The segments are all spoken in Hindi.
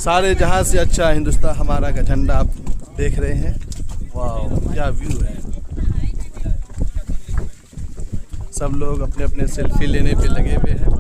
सारे जहां से अच्छा हिंदुस्तान हमारा का झंडा आप देख रहे हैं। वाह क्या व्यू है। सब लोग अपने अपने सेल्फी लेने पे लगे हुए हैं।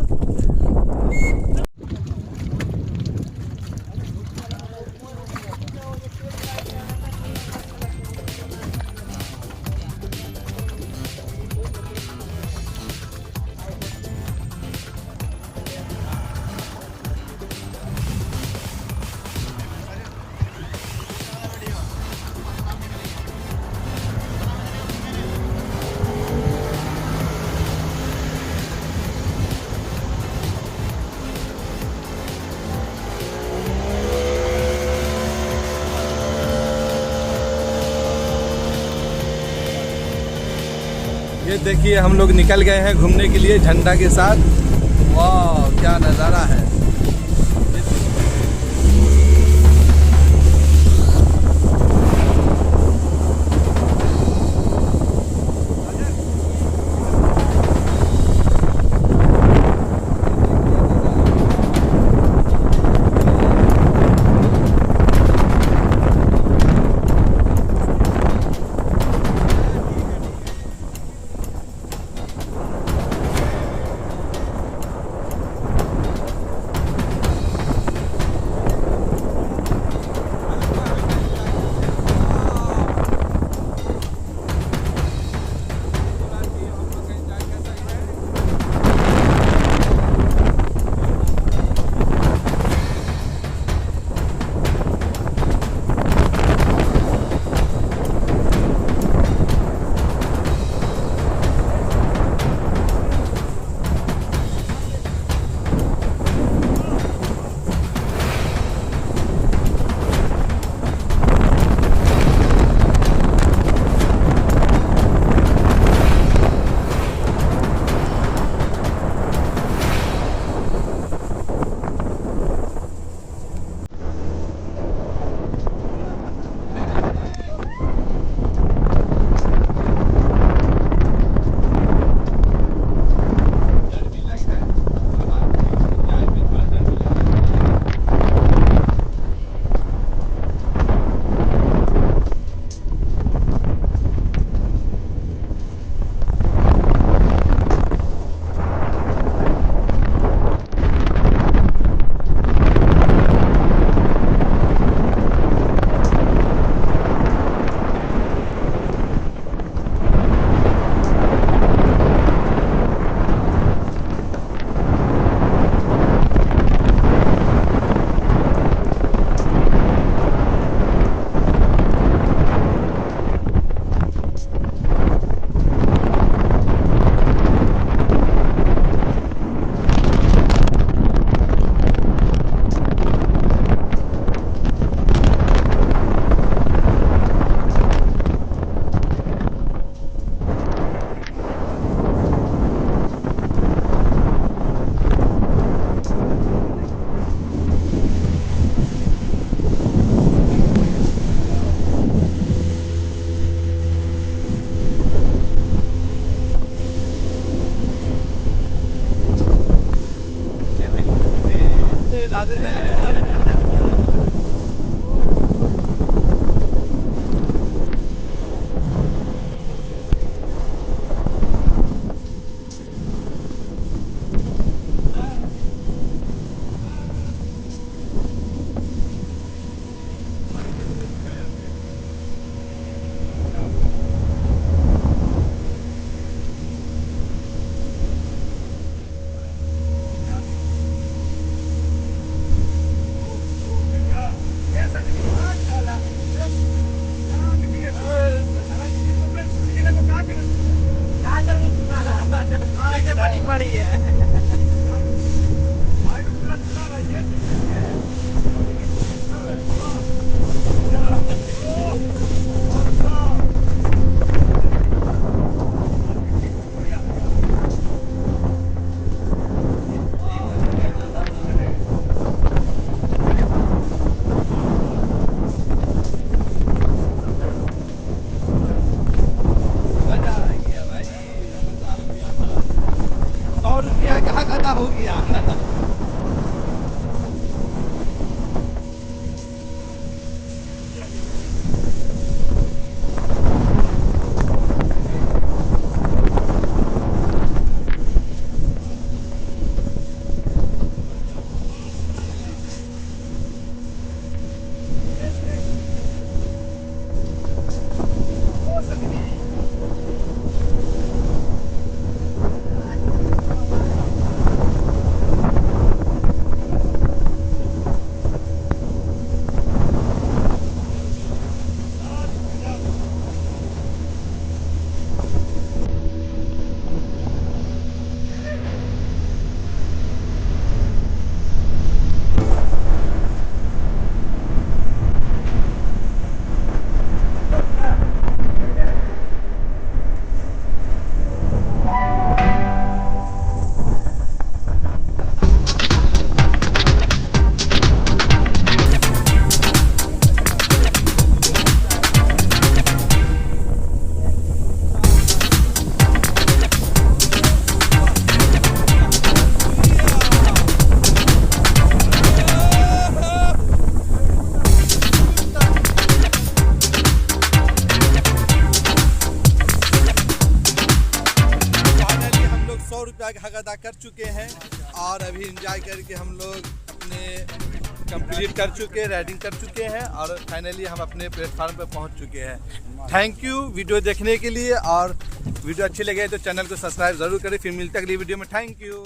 ये देखिए हम लोग निकल गए हैं घूमने के लिए झंडा के साथ। वाह क्या नज़ारा है। अदा कर चुके हैं और अभी एंजॉय करके हम लोग अपने कंप्लीट कर चुके हैं, राइडिंग कर चुके हैं और फाइनली हम अपने प्लेटफार्म पर पहुंच चुके हैं। थैंक यू वीडियो देखने के लिए, और वीडियो अच्छी लगे तो चैनल को सब्सक्राइब ज़रूर करें। फिर मिलते हैं अगली वीडियो में। Thank you.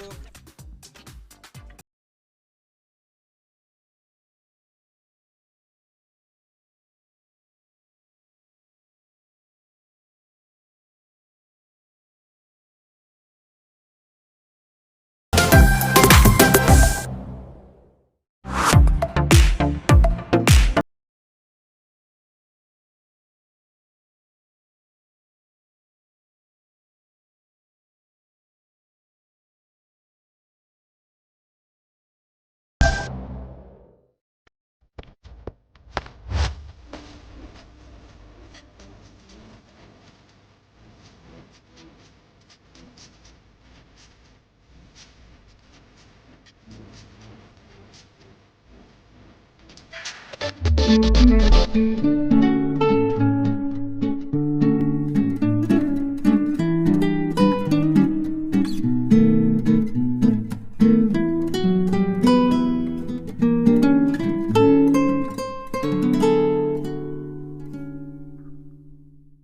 Thank you.